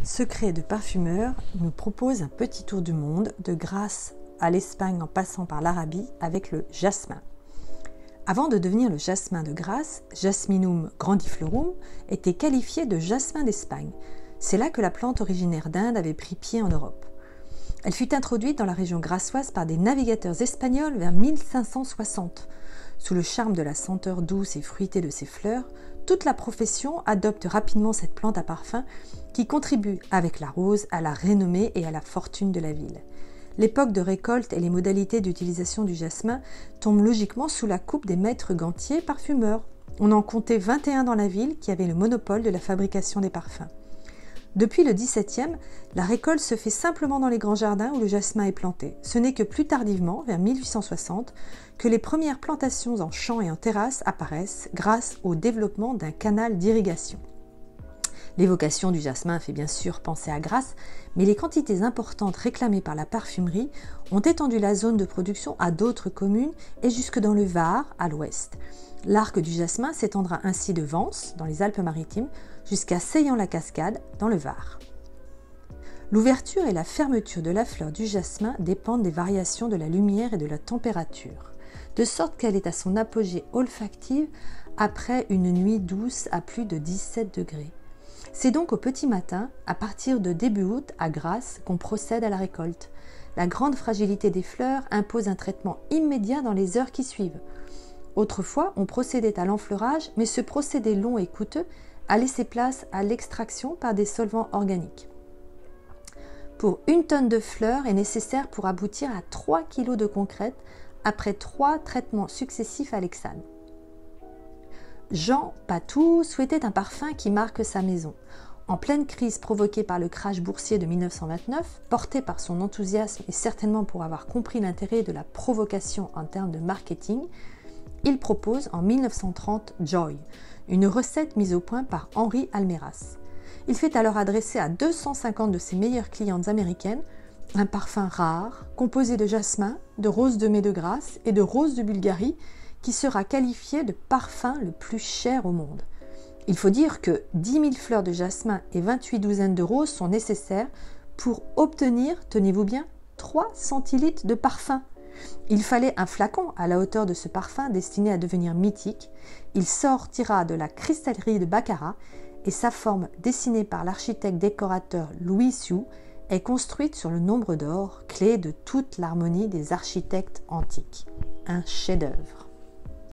Secret de parfumeur nous propose un petit tour du monde, de Grasse à l'Espagne en passant par l'Arabie avec le jasmin. Avant de devenir le jasmin de Grasse, Jasminum grandiflorum était qualifié de jasmin d'Espagne. C'est là que la plante originaire d'Inde avait pris pied en Europe. Elle fut introduite dans la région grassoise par des navigateurs espagnols vers 1560. Sous le charme de la senteur douce et fruitée de ses fleurs, toute la profession adopte rapidement cette plante à parfum qui contribue, avec la rose, à la renommée et à la fortune de la ville. L'époque de récolte et les modalités d'utilisation du jasmin tombent logiquement sous la coupe des maîtres gantiers parfumeurs. On en comptait 21 dans la ville qui avaient le monopole de la fabrication des parfums. Depuis le XVIIe, la récolte se fait simplement dans les grands jardins où le jasmin est planté. Ce n'est que plus tardivement, vers 1860, que les premières plantations en champs et en terrasses apparaissent grâce au développement d'un canal d'irrigation. L'évocation du jasmin fait bien sûr penser à Grasse, mais les quantités importantes réclamées par la parfumerie ont étendu la zone de production à d'autres communes et jusque dans le Var, à l'ouest. L'arc du jasmin s'étendra ainsi de Vence, dans les Alpes-Maritimes, jusqu'à Seillan-la-Cascade, dans le Var. L'ouverture et la fermeture de la fleur du jasmin dépendent des variations de la lumière et de la température, de sorte qu'elle est à son apogée olfactive après une nuit douce à plus de 17 degrés. C'est donc au petit matin, à partir de début août à Grasse, qu'on procède à la récolte. La grande fragilité des fleurs impose un traitement immédiat dans les heures qui suivent. Autrefois, on procédait à l'enfleurage, mais ce procédé long et coûteux a laissé place à l'extraction par des solvants organiques. Pour 1 tonne de fleurs est nécessaire pour aboutir à 3 kg de concrète après 3 traitements successifs à l'hexane. Jean Patou souhaitait un parfum qui marque sa maison. En pleine crise provoquée par le crash boursier de 1929, porté par son enthousiasme et certainement pour avoir compris l'intérêt de la provocation en termes de marketing, il propose en 1930 Joy, une recette mise au point par Henri Almeras. Il fait alors adresser à 250 de ses meilleures clientes américaines un parfum rare, composé de jasmin, de rose de mai de Grasse et de rose de Bulgarie, qui sera qualifié de parfum le plus cher au monde. Il faut dire que 10 000 fleurs de jasmin et 28 douzaines de roses sont nécessaires pour obtenir, tenez-vous bien, 3 centilitres de parfum. Il fallait un flacon à la hauteur de ce parfum destiné à devenir mythique. Il sortira de la cristallerie de Baccarat et sa forme, dessinée par l'architecte décorateur Louis Sioux, est construite sur le nombre d'or, clé de toute l'harmonie des architectes antiques. Un chef-d'œuvre.